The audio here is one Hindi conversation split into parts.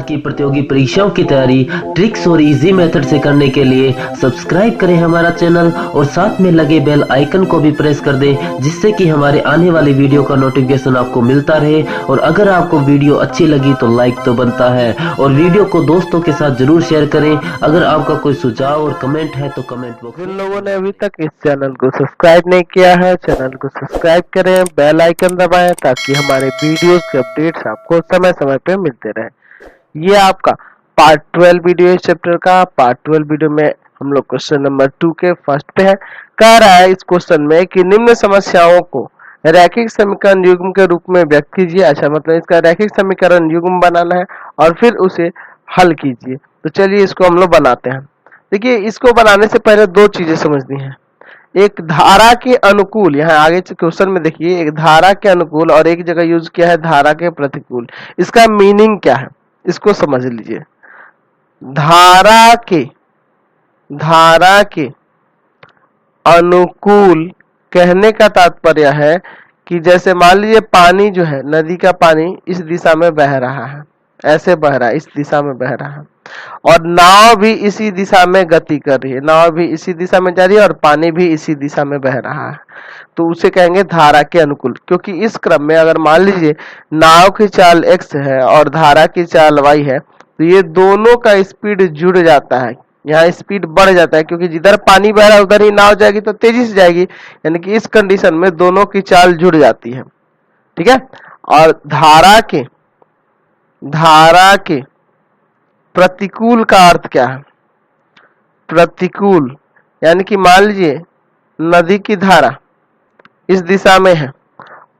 की प्रतियोगी परीक्षाओं की तैयारी ट्रिक्स और इजी मेथड से करने के लिए सब्सक्राइब करें हमारा चैनल और साथ में लगे बेल आइकन को भी प्रेस कर दें, जिससे कि हमारे आने वाली वीडियो का नोटिफिकेशन आपको मिलता रहे। और अगर आपको वीडियो अच्छी लगी तो लाइक तो बनता है, और वीडियो को दोस्तों के साथ जरूर शेयर करें। अगर आपका कोई सुझाव और कमेंट है तो कमेंट बॉक्स जिन लोगों ने अभी तक इस चैनल को सब्सक्राइब नहीं किया है, चैनल को सब्सक्राइब करें, बेल आइकन दबाएं ताकि हमारे वीडियोस के अपडेट्स आपको समय समय पे मिलते रहे। ये आपका पार्ट 12 वीडियो इस चैप्टर का। पार्ट 12 वीडियो में हम लोग क्वेश्चन नंबर 2 के फर्स्ट पे है। कह रहा है इस क्वेश्चन में कि निम्न समस्याओं को रैखिक समीकरण युग्म के रूप में व्यक्त कीजिए। अच्छा, मतलब इसका रैखिक समीकरण युग्म बनाना है और फिर उसे हल कीजिए। तो चलिए इसको हम लोग बनाते हैं। देखिए, इसको बनाने से पहले दो चीजें समझनी है। एक धारा के अनुकूल, यहाँ आगे क्वेश्चन में देखिए, एक धारा के अनुकूल और एक जगह यूज किया है धारा के प्रतिकूल। इसका मीनिंग क्या है इसको समझ लीजिए। धारा के अनुकूल कहने का तात्पर्य है कि जैसे मान लीजिए पानी जो है, नदी का पानी इस दिशा में बह रहा है, ऐसे बह रहा है, इस दिशा में बह रहा है, और नाव भी इसी दिशा में गति कर रही है, नाव भी इसी दिशा में जा रही है और पानी भी इसी दिशा में बह रहा है, तो उसे कहेंगे धारा के अनुकूल। क्योंकि इस क्रम में अगर मान लीजिए नाव की चाल x है और धारा की चाल y है, तो ये दोनों का स्पीड जुड़ जाता है, यहाँ स्पीड बढ़ जाता है, क्योंकि जिधर पानी बह रहा है उधर ही नाव जाएगी तो तेजी से जाएगी। यानी कि इस कंडीशन में दोनों की चाल जुड़ जाती है, ठीक है। और धारा के प्रतिकूल का अर्थ क्या है? प्रतिकूल यानी कि मान लीजिए नदी की धारा इस दिशा में है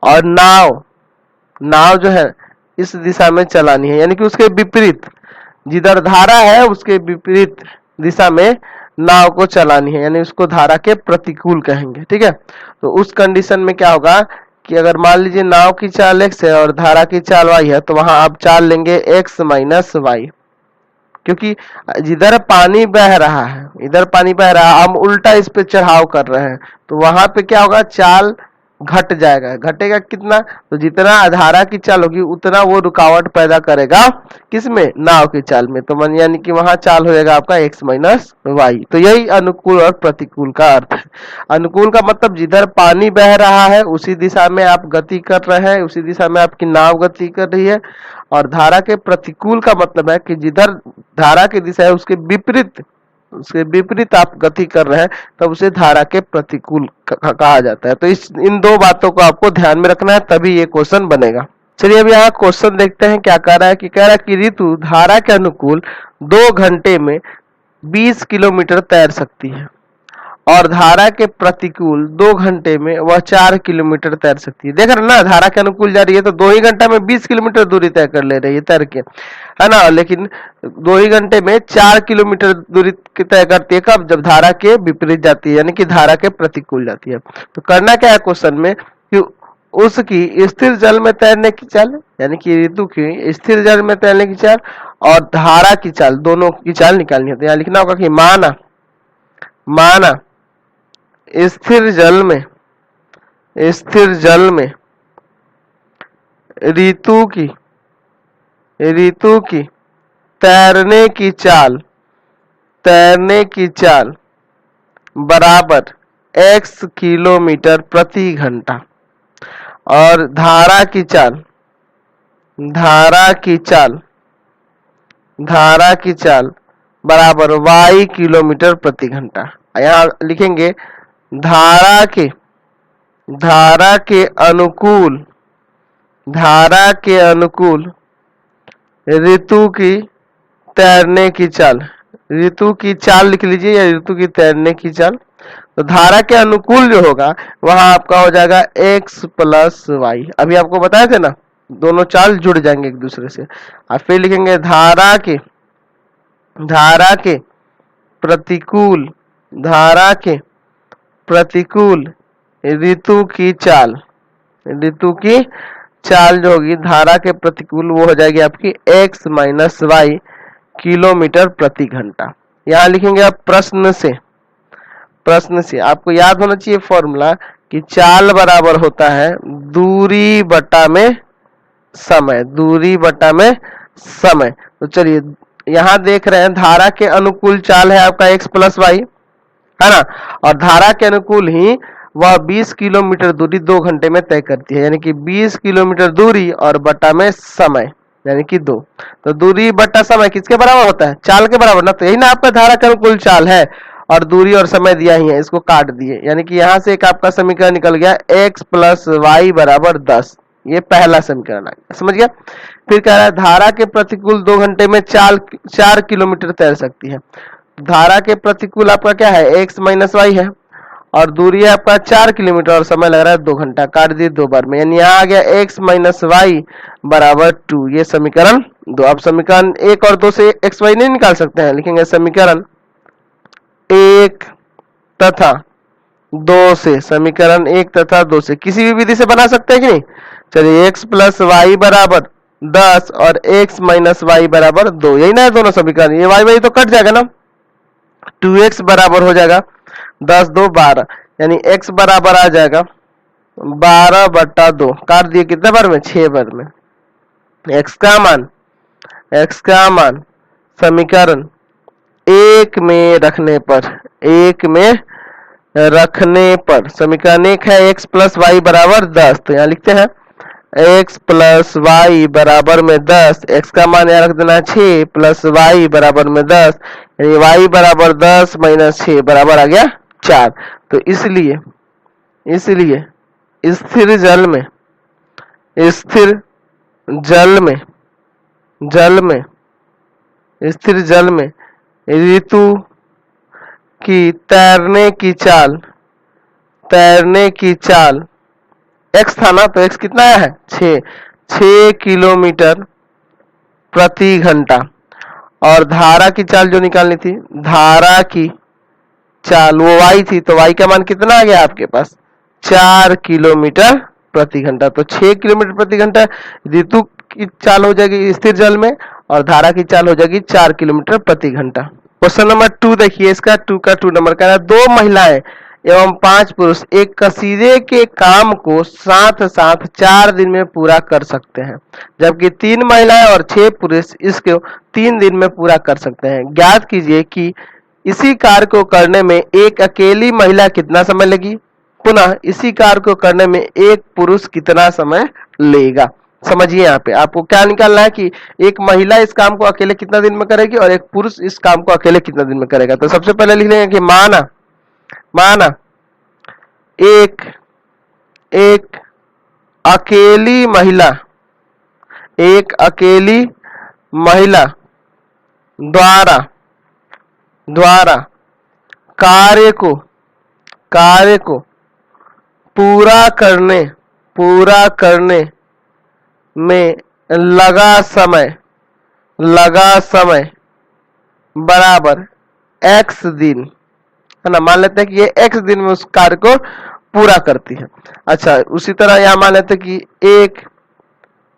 और नाव जो है इस दिशा में चलानी है, यानी कि उसके विपरीत, जिधर धारा है उसके विपरीत दिशा में नाव को चलानी है, यानी उसको धारा के प्रतिकूल कहेंगे, ठीक है। तो उस कंडीशन में क्या होगा कि अगर मान लीजिए नाव की चाल x है और धारा की चाल y है, तो वहां आप चाल लेंगे x माइनस y, क्योंकि जिधर पानी बह रहा है, इधर पानी बह रहा है, हम उल्टा इस पे चढ़ाव कर रहे हैं, तो वहां पे क्या होगा, चाल घट जाएगा। घटेगा कितना? तो जितना धारा की चाल होगी उतना वो रुकावट पैदा करेगा, किसमें? नाव की चाल में। तो मन यानी कि वहां चाल हो जाएगा आपका x माइनस वाई। तो यही अनुकूल और प्रतिकूल का अर्थ है। अनुकूल का मतलब जिधर पानी बह रहा है उसी दिशा में आप गति कर रहे हैं, उसी दिशा में आपकी नाव गति कर रही है। और धारा के प्रतिकूल का मतलब है कि जिधर धारा की दिशा है उसके विपरीत आप गति कर रहे हैं, तब उसे धारा के प्रतिकूल कहा जाता है। तो इन दो बातों को आपको ध्यान में रखना है, तभी ये क्वेश्चन बनेगा। चलिए अब यहाँ क्वेश्चन देखते हैं क्या कह रहा है। कह रहा है कि ऋतु धारा के अनुकूल 2 घंटे में 20 किलोमीटर तैर सकती है और धारा के प्रतिकूल 2 घंटे में वह 4 किलोमीटर तैर सकती है। देख रहे ना, धारा के अनुकूल जा रही है तो 2 ही घंटा में 20 किलोमीटर दूरी तय कर ले रही है तैर के, है ना। लेकिन 2 ही घंटे में 4 किलोमीटर दूरी तय करती है, कब? जब धारा के विपरीत जाती है, यानी कि धारा के प्रतिकूल जाती है। तो करना क्या है क्वेश्चन में कि उसकी स्थिर जल में तैरने की चाल, यानी कि ऋतु की स्थिर जल में तैरने की चाल और धारा की चाल, दोनों की चाल निकालनी है। तो यहाँ लिखना होगा कि माना स्थिर जल में ऋतु की तैरने की चाल बराबर x किलोमीटर प्रति घंटा और धारा की चाल बराबर y किलोमीटर प्रति घंटा। यहाँ लिखेंगे धारा के अनुकूल ऋतु की तैरने की चाल, ऋतु की चाल लिख लीजिए या ऋतु की तैरने की चाल। तो धारा के अनुकूल जो होगा वहां आपका हो जाएगा x प्लस वाई। अभी आपको बताए थे ना, दोनों चाल जुड़ जाएंगे एक दूसरे से। और फिर लिखेंगे धारा के प्रतिकूल ऋतु की चाल जो होगी धारा के प्रतिकूल, वो हो जाएगी आपकी x माइनस वाई किलोमीटर प्रति घंटा। यहाँ लिखेंगे आप प्रश्न से आपको याद होना चाहिए फॉर्मूला कि चाल बराबर होता है दूरी बटा में समय। तो चलिए यहाँ देख रहे हैं धारा के अनुकूल चाल है आपका x प्लस वाई, है ना, और धारा के अनुकूल ही वह 20 किलोमीटर दूरी 2 घंटे में तय करती है, यानी कि 20 किलोमीटर दूरी और बटा में समय यानी कि 2। तो दूरी बटा समय किसके बराबर होता है? चाल के बराबर ना। तो यही ना आपका धारा का अनुकूल चाल है, और दूरी और समय दिया ही है, इसको काट दिए, यानी कि यहाँ से एक आपका समीकरण निकल गया x प्लस वाई बराबर 10। ये पहला समीकरण आ गया, समझ गया। फिर कह रहा है धारा के प्रतिकूल 2 घंटे में 4 किलोमीटर तैर सकती है। धारा के प्रतिकूल आपका क्या है? x माइनस वाई है, और दूरी है आपका 4 किलोमीटर और समय लग रहा है 2 घंटा। काट दिए 2 बार में, यानी यहाँ आ गया x माइनस वाई बराबर 2। ये समीकरण 2। आप समीकरण 1 और 2 से x वाई नहीं निकाल सकते हैं, लिखेंगे समीकरण 1 तथा 2 से, समीकरण 1 तथा 2 से किसी भी विधि से बना सकते हैं कि नहीं। चलिए x प्लस वाई बराबर 10 और x माइनस वाई बराबर 2, यही ना है दोनों समीकरण। ये वाई वाई तो कट जाएगा ना, 2x बराबर हो जाएगा 10 2 12, यानी x बराबर आ जाएगा 12 बटा 2। काट दिए कितने बार में? 6 बार में। x का मान समीकरण 1 में रखने पर समीकरण 1 है x प्लस वाई बराबर 10। तो यहाँ लिखते हैं x प्लस वाई बराबर में 10, x का मान यहाँ रख देना है 6 प्लस वाई बराबर में 10, यानी y बराबर 10 माइनस 6 बराबर आ गया 4। तो इसलिए स्थिर जल में ऋतु की तैरने की चाल x था ना, तो x कितना आया है? 6 किलोमीटर प्रति घंटा। और धारा की चाल जो निकालनी थी, धारा की चाल वो y थी, तो y का मान कितना आ गया आपके पास? 4 किलोमीटर प्रति घंटा। तो 6 किलोमीटर प्रति घंटा ऋतु की चाल हो जाएगी स्थिर जल में, और धारा की चाल हो जाएगी 4 किलोमीटर प्रति घंटा। क्वेश्चन नंबर 2 देखिए, इसका 2 नंबर का है 2 महिलाएं एवं 5 पुरुष एक कसीदे के काम को साथ 4 दिन में पूरा कर सकते हैं, जबकि 3 महिलाएं और 6 पुरुष इसको 3 दिन में पूरा कर सकते हैं। ज्ञात कीजिए कि इसी कार्य को करने में एक अकेली महिला कितना समय लेगी, पुनः इसी कार्य को करने में एक पुरुष कितना समय लेगा। समझिए यहाँ पे आपको क्या निकालना है कि एक महिला इस काम को अकेले कितना दिन में करेगी और एक पुरुष इस काम को अकेले कितना दिन में करेगा। तो सबसे पहले लिख लेंगे कि माना एक अकेली महिला द्वारा कार्य को पूरा करने में लगा समय बराबर x दिन, है ना। मान लेते हैं कि ये x दिन में उस कार्य को पूरा करती है। अच्छा, उसी तरह यहाँ मान लेते हैं कि एक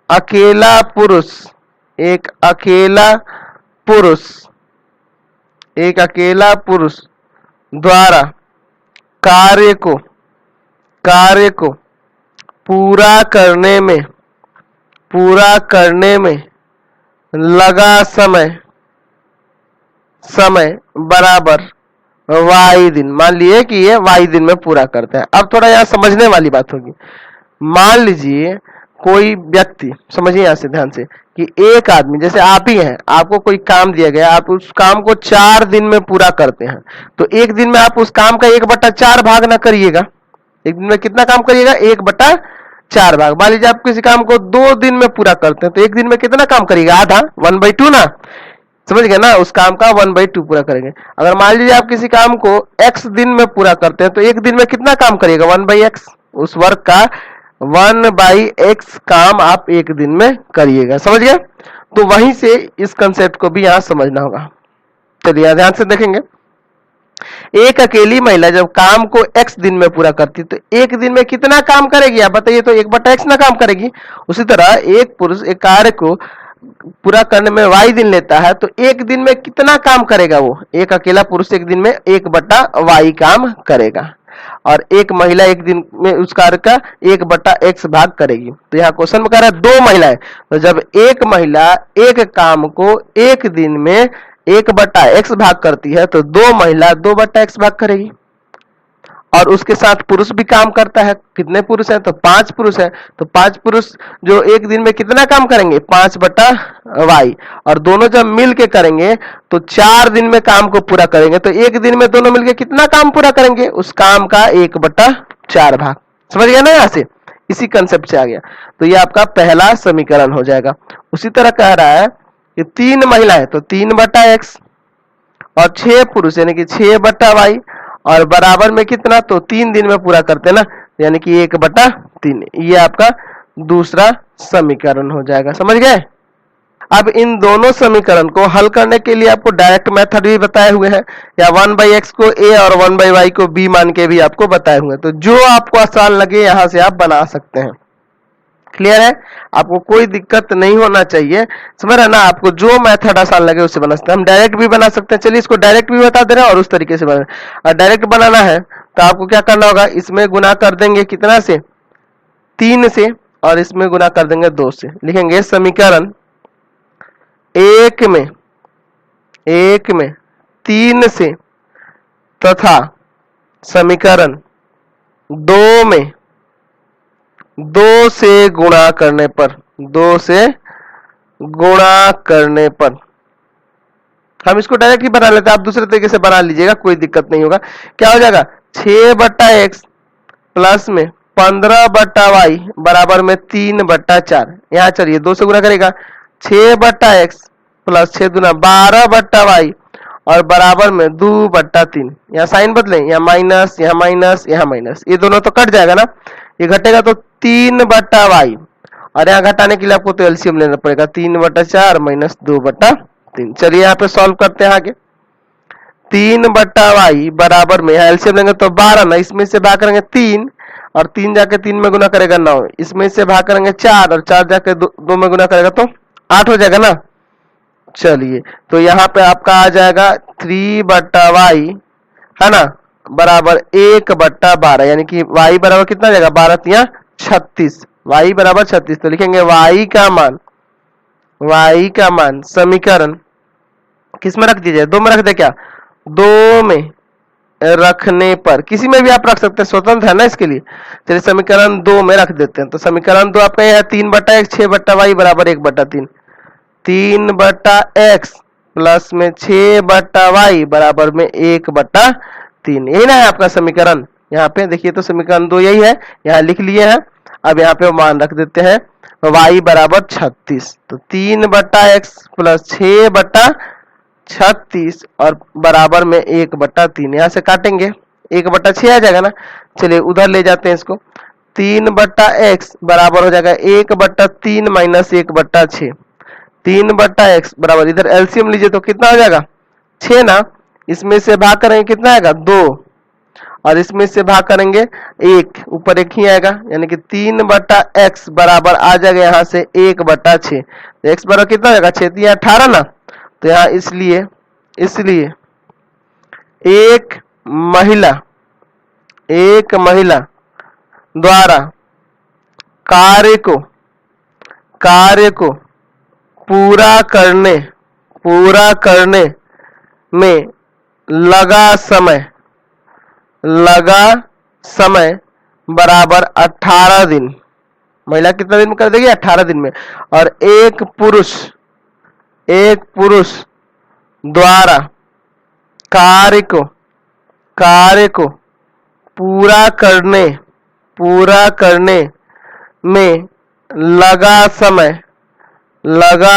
अकेला पुरुष द्वारा कार्य को पूरा करने में लगा समय बराबर y दिन। मान लिए कि ये y दिन में पूरा करते हैं। अब थोड़ा यहाँ समझने वाली बात होगी। मान लीजिए कोई व्यक्ति, समझिए यहाँ से ध्यान से, कि एक आदमी जैसे आप ही हैं, आपको कोई काम दिया गया, आप उस काम को 4 दिन में पूरा करते हैं। तो एक दिन में आप उस काम का 1/4 भाग ना करिएगा। एक दिन में कितना काम करिएगा? 1/4 भाग। मान लीजिए आप किसी काम को 2 दिन में पूरा करते हैं, तो एक दिन में कितना काम करिएगा? आधा, 1/2 ना। समझ गए ना, उस काम का 1/2 पूरा करेंगे। अगर मान लीजिए आप किसी काम को x दिन में पूरा करते हैं, तो एक दिन में कितना काम करिएगा? 1/x। उस वर्क का 1/x काम आप एक दिन में करिएगा। समझ गए? तो वहीं से इस कंसेप्ट को भी यहाँ समझना होगा। चलिए ध्यान से देखेंगे। एक अकेली महिला जब काम को x दिन में पूरा करती है, तो एक दिन में कितना काम करेगी आप बताइए? तो 1/x ना काम करेगी। उसी तरह एक पुरुष एक कार्य को पूरा करने में y दिन लेता है, तो एक दिन में कितना काम करेगा वो? एक अकेला पुरुष एक दिन में 1/y काम करेगा। और एक महिला एक दिन में उस कार्य का 1/x भाग करेगी। तो यहाँ क्वेश्चन में कह रहा है 2 महिलाएं, तो जब एक महिला एक काम को एक दिन में 1/x भाग करती है तो 2 महिला 2/x भाग करेगी। और उसके साथ पुरुष भी काम करता है। कितने पुरुष हैं? तो 5 पुरुष हैं। तो 5 पुरुष जो एक दिन में कितना काम करेंगे? 5/y। और दोनों जब मिल के करेंगे तो 4 दिन में काम को पूरा करेंगे। तो एक दिन में दोनों मिलके कितना काम पूरा करेंगे? उस काम का 1/4 भाग। समझ गया ना? यहाँ से इसी कंसेप्ट से आ गया। तो ये आपका पहला समीकरण हो जाएगा। उसी तरह कह रहा है कि 3 महिलाएं तो 3/x और 6 पुरुष यानी कि 6/y और बराबर में कितना? तो 3 दिन में पूरा करते ना, यानी कि 1/3। ये आपका दूसरा समीकरण हो जाएगा। समझ गए? अब इन दोनों समीकरण को हल करने के लिए आपको डायरेक्ट मेथड भी बताए हुए हैं, या 1/x को a और 1/y को b मान के भी आपको बताए हुए हैं। तो जो आपको आसान लगे यहां से आप बना सकते हैं। क्लियर है? आपको कोई दिक्कत नहीं होना चाहिए। समझ रहे ना? आपको जो मेथड आसान लगे उससे बना सकते हैं। हम डायरेक्ट भी बना सकते हैं। चलिए इसको डायरेक्ट भी बता दे रहे हैं और उस तरीके से बना। और डायरेक्ट बनाना है तो आपको क्या करना होगा? इसमें गुना कर देंगे कितना से? 3 से, और इसमें गुना कर देंगे 2 से। लिखेंगे समीकरण 1 में 3 से तथा समीकरण 2 में 2 से गुणा करने पर, 2 से गुणा करने पर। हम इसको डायरेक्ट ही बना लेते हैं, आप दूसरे तरीके से बना लीजिएगा, कोई दिक्कत नहीं होगा। क्या हो जाएगा? 6/x प्लस में 15/y बराबर में 3/4। यहाँ चलिए 2 से गुणा करेगा, 6/x प्लस 6 दूना 12/y और बराबर में 2/3। यहाँ साइन बदले, यहाँ माइनस, यहाँ माइनस, यहाँ माइनस, ये दोनों तो कट जाएगा ना, ये घटेगा तो 3/y। और यहाँ घटाने के लिए आपको तो एलसीएम लेना पड़ेगा, 3/4 माइनस 2/3। चलिए यहाँ पे सॉल्व करते हैं आगे। 3/y बराबर में, यहाँ एलसीएम लेंगे तो 12 ना, इसमें से भाग करेंगे 3 और 3 जाके 3 में गुना करेगा 9, इसमें से भाग करेंगे 4 और 4 जाके 2 में गुना करेगा तो 8 हो जाएगा ना। चलिए तो यहाँ पे आपका आ जाएगा 3/y है ना, बराबर 1/12, यानी कि y बराबर कितना आ जाएगा? 12 × 36, y बराबर 36। तो लिखेंगे y का मान समीकरण किस में रख दीजिए? 2 में रख दे क्या? 2 में रखने पर, किसी में भी आप रख सकते हैं, स्वतंत्र है ना इसके लिए। चलिए समीकरण 2 में रख देते हैं। तो समीकरण 2 आपका यह 3/x 6/y बराबर 1/3। 3/x प्लस में 6/y बराबर में 1/3। यही ना है आपका समीकरण। यहाँ पे देखिए तो समीकरण 2 यही है, यहाँ लिख लिए हैं। अब यहाँ पे मान रख देते हैं, y बराबर 36। तो 3/x प्लस 6/36 और बराबर में 1/3। यहाँ से काटेंगे 1/6 आ जाएगा ना। चलिए उधर ले जाते हैं इसको। 3/x बराबर हो जाएगा 1/3 माइनस 1/6। 3/x बराबर, इधर एलसीएम लीजिए तो कितना हो जाएगा? 6 ना, इसमें से भाग करेंगे कितना आएगा? 2 और इसमें से भाग करेंगे 1, ऊपर 1 ही आएगा, यानी कि 3/x बराबर आ जाएगा यहाँ से 1/6। x बराबर कितना हो जाएगा? 6 × 18 ना। तो यहाँ इसलिए एक महिला द्वारा कार्य को पूरा करने में लगा समय बराबर 18 दिन। महिला कितना दिन में कर देगी? 18 दिन में। और एक पुरुष द्वारा कार्य को पूरा करने में लगा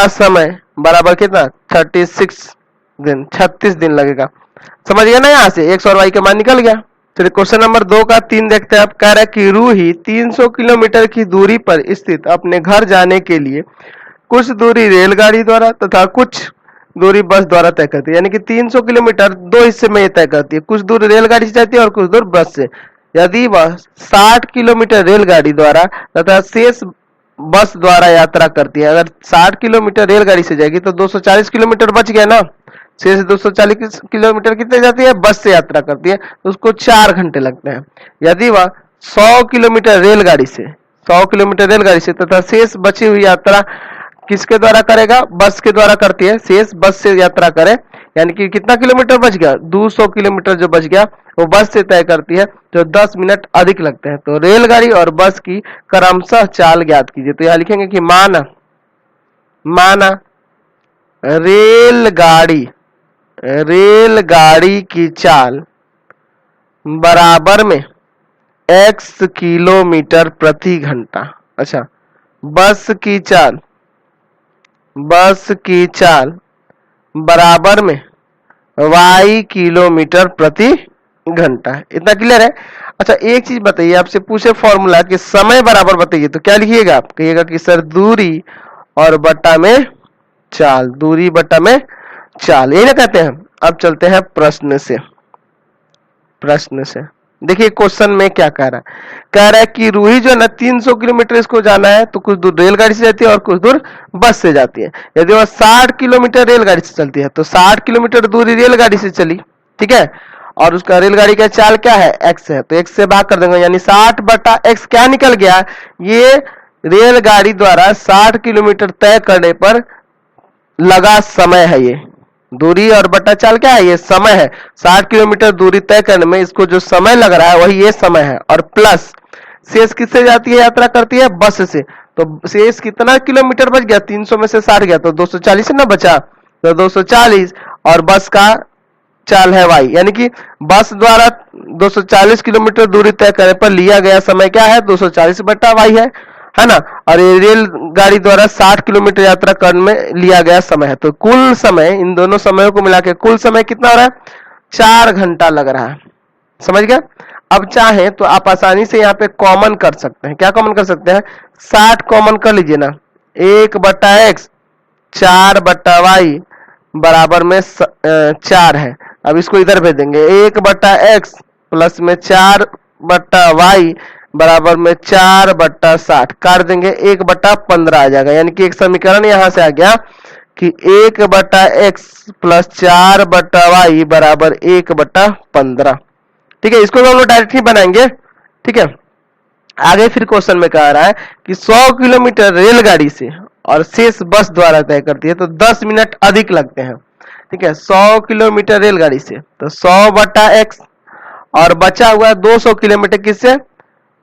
समय बराबर कितना? 36 दिन लगेगा। समझ गया ना? यहाँ से x और y का मान निकल गया। चलिए क्वेश्चन नंबर 2 का 3 देखते हैं। आप कह रहे हैं कि रूही 300 किलोमीटर की दूरी पर स्थित अपने घर जाने के लिए कुछ दूरी रेलगाड़ी द्वारा तथा कुछ दूरी बस द्वारा तय करती है। यानी कि 300 किलोमीटर 2 हिस्से में तय करती है, कुछ दूर रेलगाड़ी से जाती है और कुछ दूर बस से। यदि वह 60 किलोमीटर रेलगाड़ी द्वारा तथा शेष बस द्वारा यात्रा करती है, अगर 60 किलोमीटर रेलगाड़ी से जाएगी तो 240 किलोमीटर बच गया ना। शेष 240 किलोमीटर कितने जाती है, बस से यात्रा करती है, तो उसको 4 घंटे लगते हैं। यदि वह 100 किलोमीटर रेलगाड़ी से 100 किलोमीटर रेलगाड़ी से तथा शेष बची हुई यात्रा किसके द्वारा करेगा, बस के द्वारा करती है, शेष बस से यात्रा करे, यानी कि कितना किलोमीटर बच गया, 200 किलोमीटर जो बच गया वो बस से तय करती है, जो 10 मिनट अधिक लगते हैं। तो रेलगाड़ी और बस की क्रमशः चाल ज्ञात कीजिए। तो यहाँ लिखेंगे कि माना रेलगाड़ी की चाल बराबर में x किलोमीटर प्रति घंटा। अच्छा, बस की चाल बराबर में y किलोमीटर प्रति घंटा। इतना क्लियर है। अच्छा, एक चीज बताइए, आपसे पूछे फॉर्मूला कि समय बराबर बताइए, तो क्या लिखिएगा, आप कहिएगा कि सर दूरी और बटा में चाल, दूरी बटा में चाल, यही ना कहते हैं। अब चलते हैं प्रश्न से। देखिए क्वेश्चन में क्या कह रहा है कि रूही जो है ना 300 किलोमीटर इसको जाना है, तो कुछ दूर रेलगाड़ी से जाती है और कुछ दूर बस से जाती है। यदि वह 60 किलोमीटर रेलगाड़ी से चलती है तो 60 किलोमीटर दूरी रेलगाड़ी से चली, ठीक है, और उसका रेलगाड़ी का चाल क्या है, x है, तो x से भाग कर देंगे, यानी 60 बटा x क्या निकल गया, ये रेलगाड़ी द्वारा 60 किलोमीटर तय करने पर लगा समय है। ये दूरी और बटा चाल क्या है, ये समय है। 60 किलोमीटर दूरी तय करने में इसको जो समय लग रहा है वही ये समय है, और प्लस शेष किससे जाती है, यात्रा करती है बस से, तो शेष कितना किलोमीटर बच गया, 300 में से 60 गया तो 240 ना बचा, तो 240, और बस का चाल है y, यानी कि बस द्वारा 240 किलोमीटर दूरी तय करने पर लिया गया समय क्या है, 240 बटा y है ना, और ये रेलगाड़ी द्वारा 60 किलोमीटर यात्रा करने में लिया गया समय है। तो कुल समय, इन दोनों समयों को मिला के कुल समय कितना हो रहा है, 4 घंटा लग रहा है। समझ गया। अब चाहे तो आप आसानी से यहाँ पे कॉमन कर सकते हैं। क्या कॉमन कर सकते हैं, 60 कॉमन कर लीजिए ना, 1 बटा x 4 बटा y बराबर में 4 है। अब इसको इधर भेज देंगे, 1 बटा x प्लस में 4 बटा y बराबर में 4 बटा 60 काट देंगे, 1 बटा 15 आ जाएगा। यानी कि एक समीकरण यहां से आ गया कि 1 बटा x प्लस 4 बटा y बराबर 1 बटा 15। ठीक है, इसको हम लोग डायरेक्ट ही बनाएंगे। ठीक है, आगे फिर क्वेश्चन में कह रहा है कि 100 किलोमीटर रेलगाड़ी से और शेष बस द्वारा तय करती है तो 10 मिनट अधिक लगते हैं। ठीक है, 100 किलोमीटर रेलगाड़ी से तो 100 बटा x, और बचा हुआ 200 किलोमीटर किससे,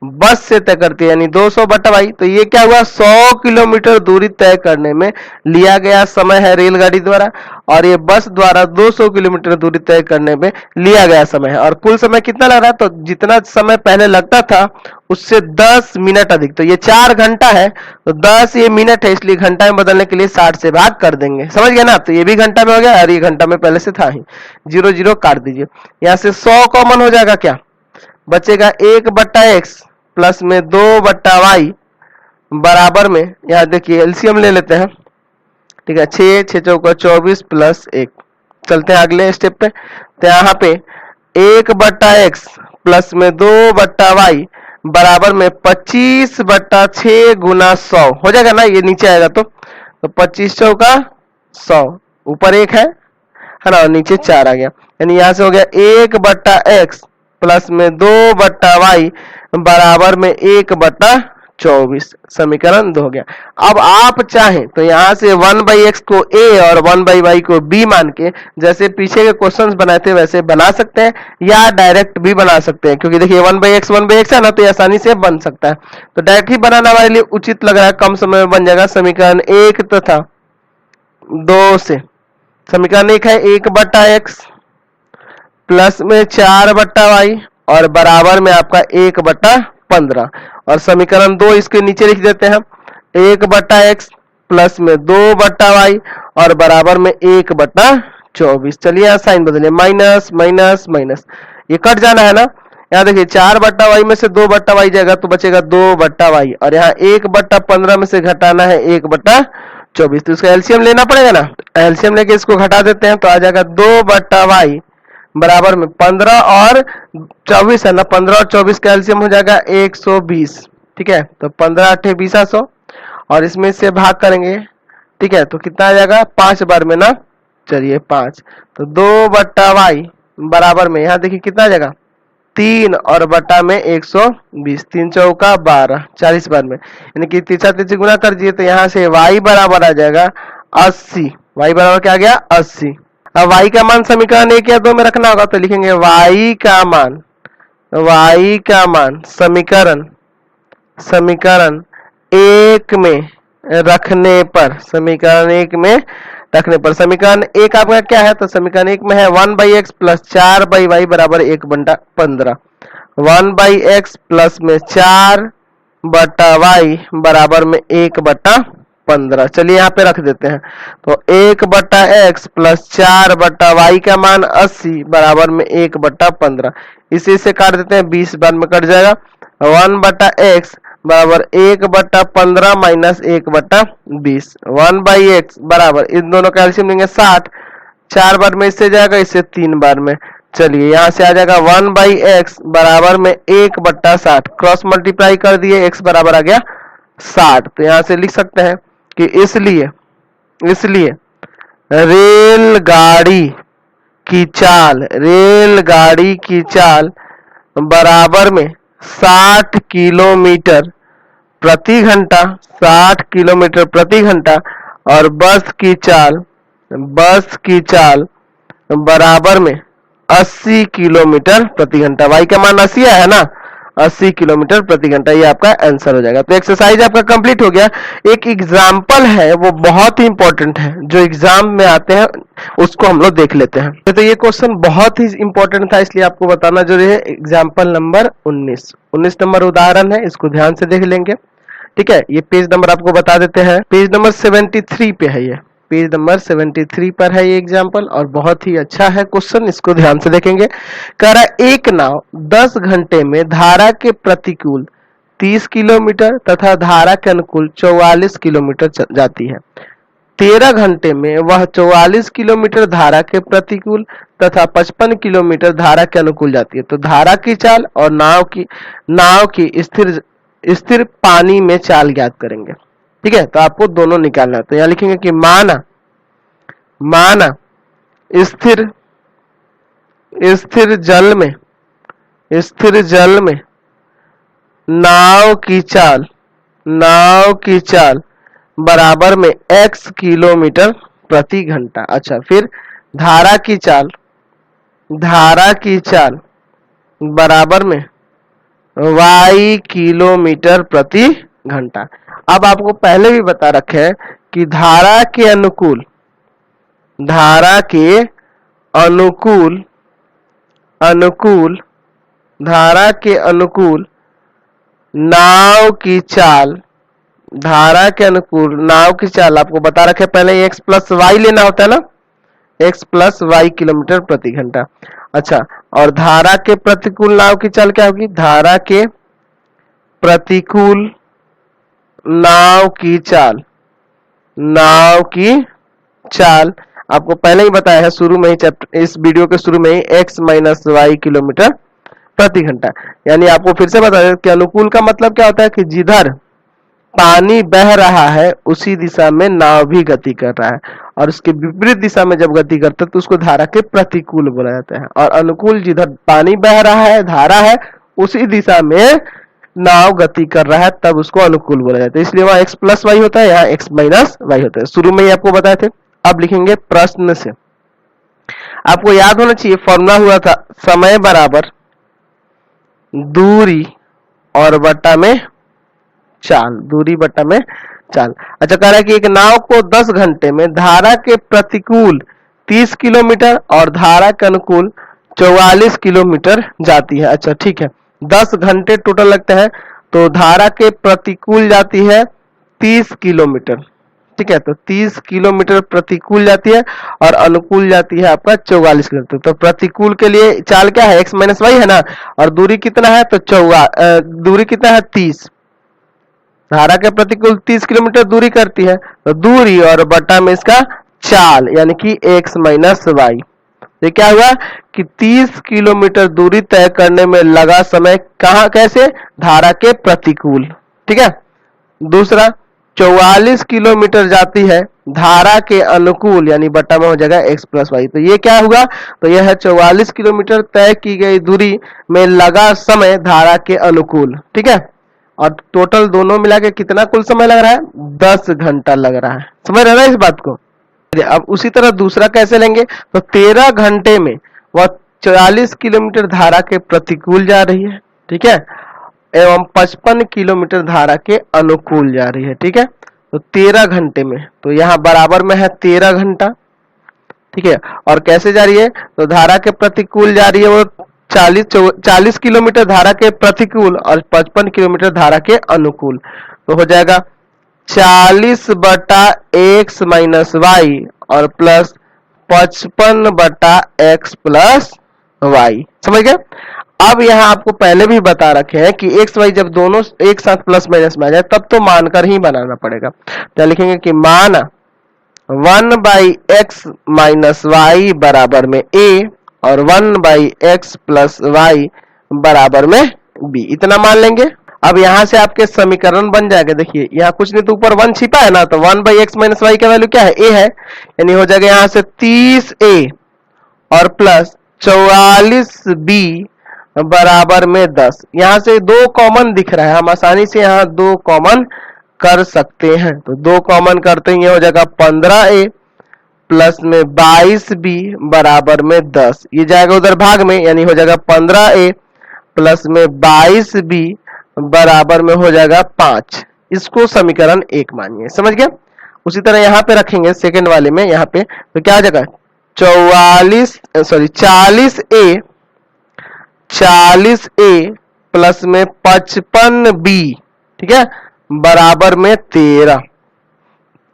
बस से तय करती है, यानी 200 बटा y। तो ये क्या हुआ, 100 किलोमीटर दूरी तय करने में लिया गया समय है रेलगाड़ी द्वारा, और ये बस द्वारा 200 किलोमीटर दूरी तय करने में लिया गया समय है। और कुल समय कितना लग रहा है, तो जितना समय पहले लगता था उससे 10 मिनट अधिक। तो ये 4 घंटा है, तो 10 ये मिनट है, इसलिए घंटा में बदलने के लिए 60 से भाग कर देंगे। समझ गए ना। तो ये भी घंटा में हो गया और ये घंटा में पहले से था ही। 0 0 काट दीजिए, यहाँ से 100 कॉमन हो जाएगा, क्या बचेगा, 1 बटा x प्लस में 2 बटा y बराबर में, यहाँ देखिए एलसीएम ले लेते हैं। ठीक है, 6 6 चौका 24 प्लस 1। चलते हैं अगले स्टेप पे। तो यहाँ पे 1 बटा x प्लस में 2 बटा y बराबर में 25 बटा 6 गुना 100 हो जाएगा ना, ये नीचे आएगा तो 25 चौका 100, ऊपर 1 है ना, और नीचे 4 आ गया। यानी यहाँ से हो गया 1 बटा x प्लस में 2 बटा y बराबर में 1 बटा 24। समीकरण 2 हो गया। अब आप चाहें तो यहाँ से 1/x को a और 1/y को b मान के जैसे पीछे के क्वेश्चंस बनाए थे वैसे बना सकते हैं, या डायरेक्ट भी बना सकते हैं, क्योंकि देखिए 1/x है ना, तो आसानी से बन सकता है। तो डायरेक्ट ही बनाना हमारे लिए उचित लग रहा है, कम समय में बन जाएगा। समीकरण 1 तथा 2 से समीकरण 1 है 1 बटा x प्लस में 4 बटा y और बराबर में आपका 1 बटा 15। और समीकरण 2 इसके नीचे लिख देते हैं, 1 बटा x प्लस में 2 बटा y और बराबर में 1 बटा 24। चलिए यहाँ साइन बदलिए, माइनस माइनस माइनस, ये कट जाना है ना। यहाँ देखिए 4 बटा y में से 2 बटा y जाएगा तो बचेगा 2 बटा y, और यहाँ 1 बटा 15 में से घटाना है 1 बटा 24, तो इसका एलसीएम लेना पड़ेगा ना। एलसीएम लेके इसको घटा देते हैं तो आ जाएगा 2 बटा y बराबर में 15 और 24 है ना, 15 और 24 का एलसीएम हो जाएगा 120। ठीक है, तो 15 8 20 100 और इसमें से भाग करेंगे। ठीक है, तो कितना आ जाएगा, 5 बार में ना चलिए 5, तो 2/y बराबर में, यहाँ देखिए कितना आ जाएगा 3 और बटा में 120, 3 चौका 12, 40 बार में, यानी कि 3 गुना कर दिए तो यहाँ से y बराबर आ जाएगा 80। y बराबर क्या आ गया 80। अब y का मान समीकरण 1 या 2 में रखना होगा, तो लिखेंगे y का मान समीकरण 1 में रखने पर, समीकरण 1 आपका क्या है, तो समीकरण 1 में है 1/x प्लस 4/y बराबर 1/15, 1/x प्लस में 4/y बराबर में 1/15। चलिए यहाँ पे रख देते हैं, तो 1/x प्लस 4/y का मान 80 बराबर में 1/15, इसी से काट देते हैं, 20 बार में कट जाएगा। 1/x बराबर 1/15 माइनस 1/20, 1/x बराबर, इन दोनों का एलसीएम लेंगे 60, 4 बार में इससे जाएगा, इससे 3 बार में। चलिए यहाँ से आ जाएगा 1/x बराबर में 1/60, क्रॉस मल्टीप्लाई कर दिए, x बराबर आ गया 60। तो यहाँ से लिख सकते हैं कि इसलिए रेलगाड़ी की चाल बराबर में 60 किलोमीटर प्रति घंटा, 60 किलोमीटर प्रति घंटा, और बस की चाल बराबर में 80 किलोमीटर प्रति घंटा। y का मान 80 है ना, 80 किलोमीटर प्रति घंटा, ये आपका आंसर हो जाएगा। तो एक्सरसाइज आपका कंप्लीट हो गया। एक एग्जाम्पल है, वो बहुत ही इंपॉर्टेंट है, जो एग्जाम में आते हैं उसको हम लोग देख लेते हैं। तो ये क्वेश्चन बहुत ही इंपॉर्टेंट था, इसलिए आपको बताना जरूरी है। एग्जाम्पल नंबर 19 नंबर उदाहरण है, इसको ध्यान से देख लेंगे। ठीक है, ये पेज नंबर आपको बता देते हैं, पेज नंबर 73 पे है, ये पेज नंबर 73 पर है ये एग्जाम्पल, और बहुत ही अच्छा है क्वेश्चन, इसको ध्यान से देखेंगे। कह रहा है एक नाव 10 घंटे में धारा के प्रतिकूल 30 किलोमीटर तथा धारा के अनुकूल 44 किलोमीटर जाती है। 13 घंटे में वह 44 किलोमीटर धारा के प्रतिकूल तथा 55 किलोमीटर धारा के अनुकूल जाती है। तो धारा की चाल और नाव की स्थिर पानी में चाल ज्ञात करेंगे। ठीक है, तो आपको दोनों निकालना है। तो यहाँ लिखेंगे कि माना स्थिर जल में नाव की चाल बराबर में x किलोमीटर प्रति घंटा। अच्छा, फिर धारा की चाल बराबर में y किलोमीटर प्रति घंटा। अब आपको पहले भी बता रखे हैं कि धारा के अनुकूल नाव की चाल आपको बता रखे पहले, x प्लस वाई लेना होता है ना, x प्लस वाई किलोमीटर प्रति घंटा। अच्छा, और धारा के प्रतिकूल नाव की चाल क्या होगी, धारा के प्रतिकूल नाव की चाल आपको पहले ही बताया है शुरू में ही, इस वीडियो के शुरू में ही, x माइनस वाई किलोमीटर प्रति घंटा। यानी आपको फिर से बता दें कि अनुकूल का मतलब क्या होता है कि जिधर पानी बह रहा है उसी दिशा में नाव भी गति कर रहा है, और उसके विपरीत दिशा में जब गति करता है तो उसको धारा के प्रतिकूल बोला जाता है। और अनुकूल जिधर पानी बह रहा है, धारा है, उसी दिशा में नाव गति कर रहा है, तब उसको अनुकूल बोला जाता है। इसलिए वहां x प्लस वाई होता है, यहाँ x माइनस वाई होता है। शुरू में ही आपको बताए थे। अब लिखेंगे प्रश्न से, आपको याद होना चाहिए फॉर्मूला हुआ था समय बराबर दूरी और बटा में चाल, दूरी बटा में चाल। अच्छा, कह रहा है कि एक नाव को 10 घंटे में धारा के प्रतिकूल 30 किलोमीटर और धारा के अनुकूल 44 किलोमीटर जाती है। अच्छा ठीक है, 10 घंटे टोटल लगते हैं, तो धारा के प्रतिकूल जाती है 30 किलोमीटर। ठीक है, तो 30 किलोमीटर प्रतिकूल जाती है और अनुकूल जाती है आपका 44 किलोमीटर। तो प्रतिकूल के लिए चाल क्या है, x माइनस वाई है ना, और दूरी कितना है, तो दूरी कितना है 30, धारा के प्रतिकूल 30 किलोमीटर दूरी करती है, तो दूरी और बटा में इसका चाल यानी कि x माइनस वाई। ये क्या हुआ कि 30 किलोमीटर दूरी तय करने में लगा समय कहाँ, कैसे, धारा के प्रतिकूल। ठीक है, दूसरा 44 किलोमीटर जाती है धारा के अनुकूल यानी बटा में हो जाएगा x प्लस वाई। तो ये क्या हुआ, तो यह है 44 किलोमीटर तय की गई दूरी में लगा समय धारा के अनुकूल। ठीक है, और टोटल दोनों मिला के कितना कुल समय लग रहा है, 10 घंटा लग रहा है। समझ रहे ना इस बात को। अब उसी तरह दूसरा कैसे लेंगे, तो 13 घंटे में वह 44 किलोमीटर धारा के प्रतिकूल जा रही है। ठीक है, एवं 55 किलोमीटर धारा के अनुकूल जा रही है। ठीक है, तो 13 घंटे में, तो यहाँ बराबर में है 13 घंटा। ठीक है, और कैसे जा रही है, तो धारा के प्रतिकूल जा रही है वो 40 किलोमीटर धारा के प्रतिकूल और 55 किलोमीटर धारा के अनुकूल। तो हो जाएगा 40 बटा एक्स माइनस वाई और प्लस 55 बटा एक्स प्लस वाई। समझ गए। अब यहाँ आपको पहले भी बता रखे हैं कि एक्स वाई जब दोनों एक साथ प्लस माइनस में आ जाए तब तो मानकर ही बनाना पड़ेगा। तो लिखेंगे कि मान 1 बाई एक्स माइनस वाई बराबर में ए और 1 बाई एक्स प्लस वाई बराबर में बी, इतना मान लेंगे। अब यहाँ से आपके समीकरण बन जाएगा। देखिए यहाँ कुछ नहीं तो ऊपर 1 छिपा है ना, तो 1 बाई एक्स माइनस वाई का वैल्यू क्या है, ए है, यानी हो जाएगा यहाँ से 30 ए और प्लस 44 बी बराबर में 10। यहाँ से 2 कॉमन दिख रहा है, हम आसानी से यहाँ 2 कॉमन कर सकते हैं। तो 2 कॉमन करते हैं, ये हो जाएगा 15 ए प्लस में 22 बी बराबर में 10। ये जाएगा उधर भाग में, यानी हो जाएगा 15 ए प्लस में 22 बी बराबर में हो जाएगा 5। इसको समीकरण 1 मानिए। समझ गए। उसी तरह यहाँ पे रखेंगे सेकंड वाले में, यहाँ पे तो क्या आ जाएगा 40 ए प्लस में 55 बी, ठीक है, बराबर में 13।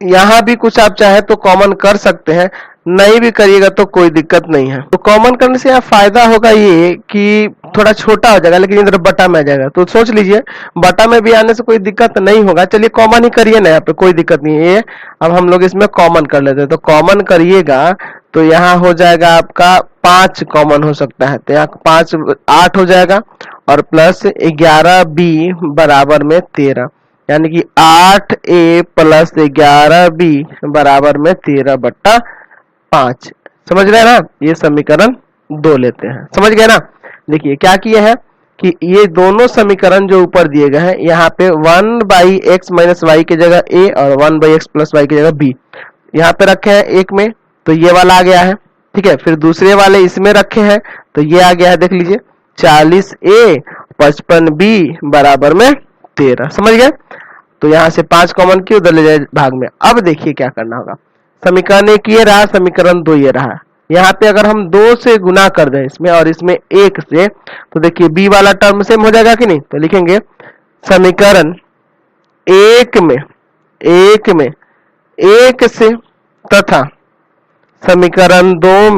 यहाँ भी कुछ आप चाहे तो कॉमन कर सकते हैं, नहीं भी करिएगा तो कोई दिक्कत नहीं है। तो कॉमन करने से यहाँ फायदा होगा ये कि थोड़ा छोटा हो जाएगा, लेकिन इधर बटा में आ जाएगा। तो सोच लीजिए बटा में भी आने से कोई दिक्कत नहीं होगा। चलिए कॉमन ही करिए ना, यहाँ पे कोई दिक्कत नहीं है। ये अब हम लोग इसमें कॉमन कर लेते हैं, तो कॉमन करिएगा तो यहाँ हो जाएगा आपका 5 कॉमन हो सकता है, तो यहाँ 5 8 हो जाएगा और प्लस 11 बी बराबर में 13, यानी कि 8 ए प्लस 11 बी बराबर में 13 बट्टा 5। समझ रहे हैं ना। ये समीकरण 2 लेते हैं। समझ गए ना। देखिए क्या किए हैं कि ये दोनों समीकरण जो ऊपर दिए गए हैं, यहाँ पे 1 बाई एक्स माइनस वाई की जगह ए और 1 बाई एक्स प्लस वाई की जगह बी यहाँ पे रखे हैं एक में, तो ये वाला आ गया है। ठीक है, फिर दूसरे वाले इसमें रखे हैं, तो ये आ गया है, देख लीजिए 40 ए 55 बी बराबर में 13। समझ गए। तो यहाँ से 5 कॉमन की उधर ले जाए भाग में। अब देखिए क्या करना होगा। समीकरण 1 ये रहा, समीकरण 2 ये रहा। यहाँ पे अगर हम 2 से गुना कर दें इसमें और इसमें 1 से, तो देखिए बी वाला टर्म सेम हो जाएगा कि नहीं। तो लिखेंगे समीकरण 1 में 1 से तथा समीकरण 2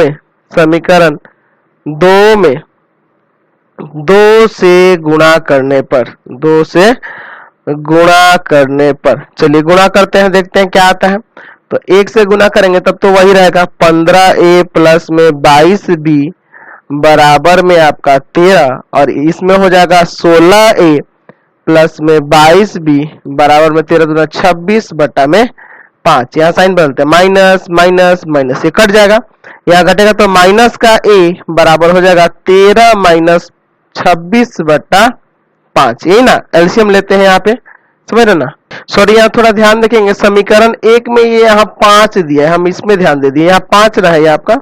में 2 से गुणा करने पर, 2 से गुणा करने पर, चलिए गुणा करते हैं, देखते हैं क्या आता है। तो 1 से गुणा करेंगे तब तो वही रहेगा 15 ए प्लस में 22 बी बराबर में आपका 13 और इसमें हो जाएगा 16 ए प्लस में 22 बी बराबर में 13 दूना 26 बटा में 5। यहाँ साइन बदलते हैं, माइनस माइनस माइनस, ये कट जाएगा, यहाँ घटेगा तो माइनस का ए बराबर हो जाएगा 13 माइनस 26 बटा 5। यही ना, एलसीएम लेते हैं यहाँ पे। समझ रहे ना। सॉरी यहाँ थोड़ा ध्यान देखेंगे, समीकरण 1 में ये यहाँ 5 दिया है, हम इसमें ध्यान दे दिए, यहाँ 5 रहा है ये आपका।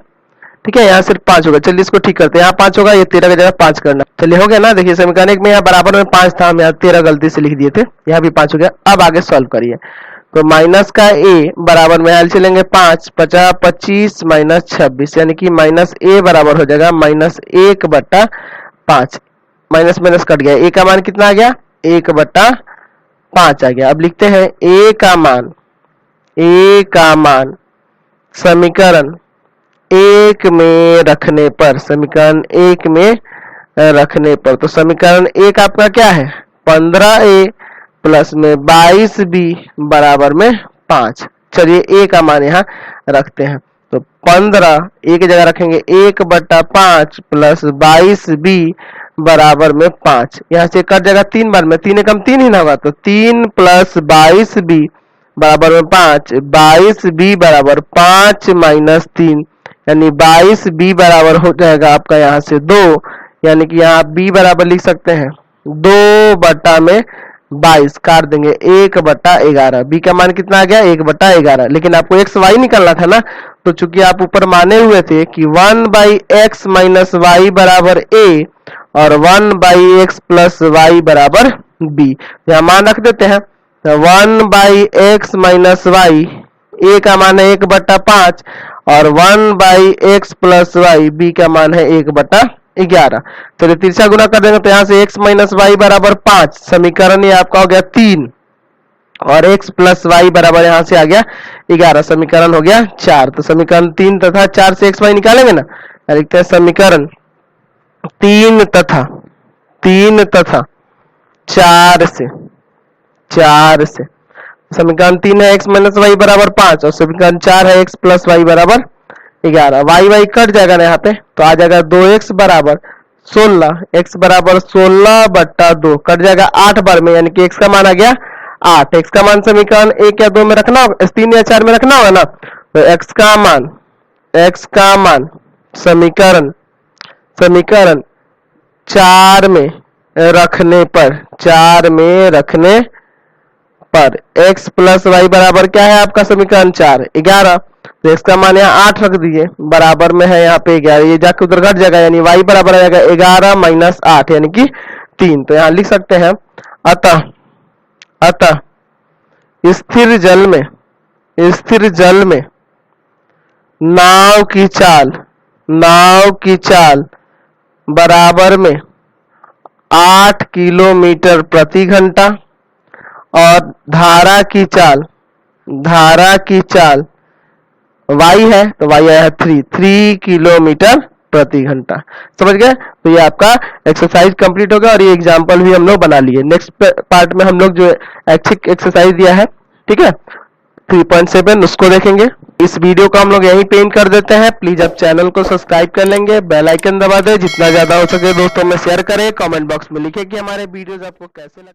ठीक है, यहाँ सिर्फ 5 होगा। चलिए इसको ठीक करते हैं, यहाँ 5 होगा, ये 13 की जगह 5 करना। चलिए हो गया ना। देखिए समीकरण 1 में यहाँ बराबर में 5 था, हम यहाँ 13 गलती से लिख दिए थे, यहाँ भी 5 हो गया। अब आगे सॉल्व करिए। तो माइनस का ए बराबर में एल चलेंगे 5 50 25 माइनस 26, यानी कि माइनस ए बराबर हो जाएगा माइनस 1 बट्टा 5। माइनस माइनस कट गया, ए का मान कितना आ गया, 1 बट्टा 5 आ गया। अब लिखते हैं ए का मान समीकरण 1 में रखने पर, समीकरण 1 में रखने पर, तो समीकरण 1 आपका क्या है 15 ए प्लस में 22 बी बराबर में 5। चलिए ए का मान यहाँ रखते हैं, तो 15 ए की जगह रखेंगे 1 बट्टा 5 प्लस 22 बी बराबर में 5। यहाँ से कट जाएगा 3 बार में, 3 एकम 3 ही ना होगा, तो 3 प्लस 22 बी बराबर में 5, 22b बराबर 5 माइनस 3, यानी 22b बराबर हो जाएगा आपका यहाँ से 2, यानी कि यहाँ b बराबर लिख सकते हैं 2/22, काट देंगे 1/11। b का मान कितना आ गया 1/11, लेकिन आपको x y निकालना था ना, तो चूंकि आप ऊपर माने हुए थे कि 1/x माइनस वाई बराबर a और 1/x प्लस वाई बराबर b, यहाँ मान रख देते हैं। 1/x माइनस वाई, a का मान है 1/5 और 1/x प्लस वाई, b का मान है 1/11। चलिए तिरछा गुना कर देंगे तो यहाँ से x माइनस वाई बराबर 5, समीकरण ये आपका हो गया 3, और x प्लस वाई बराबर यहाँ से आ गया 11, समीकरण हो गया 4। तो समीकरण 3 तथा 4 से x y निकालेंगे ना, लिखते हैं समीकरण 3 तथा 4 से समीकरण 3 है x माइनस वाई बराबर 5 और समीकरण 4 है x प्लस वाई बराबर 11। वाई वाई कट जाएगा ना यहाँ पे, तो आ जाएगा 2x बराबर 16, x बराबर 16/2 कट जाएगा 8 बार में, यानी कि x का मान आ गया 8। x का मान समीकरण 1 या 2 में रखना होगा, 3 या 4 में रखना होगा ना, तो x का मान समीकरण 4 में रखने पर x प्लस वाई बराबर क्या है आपका समीकरण 4 11, तो x का मान यहाँ 8 रख दीजिए, बराबर में है यहाँ पे 11, ये जाके उधर घट जाएगा, यानी y बराबर आ जाएगा 11 माइनस 8 यानी कि 3। तो यहाँ लिख सकते हैं अतः स्थिर जल में नाव की चाल बराबर में 8 किलोमीटर प्रति घंटा और धारा की चाल y है तो y आया 3 किलोमीटर प्रति घंटा। समझ गए? तो ये आपका एक्सरसाइज कंप्लीट हो गया और ये एग्जांपल भी हम लोग बना लिए। नेक्स्ट पार्ट में हम लोग जो ऐच्छिक एक्सरसाइज दिया है, ठीक है, 3.7 उसको देखेंगे। इस वीडियो को हम लोग यहीं पे एंड कर देते हैं। प्लीज आप चैनल को सब्सक्राइब कर लेंगे, बेल आइकन दबा दें, जितना ज्यादा हो सके दोस्तों में शेयर करें, कमेंट बॉक्स में लिखें कि हमारे वीडियोस आपको कैसे लगते हैं।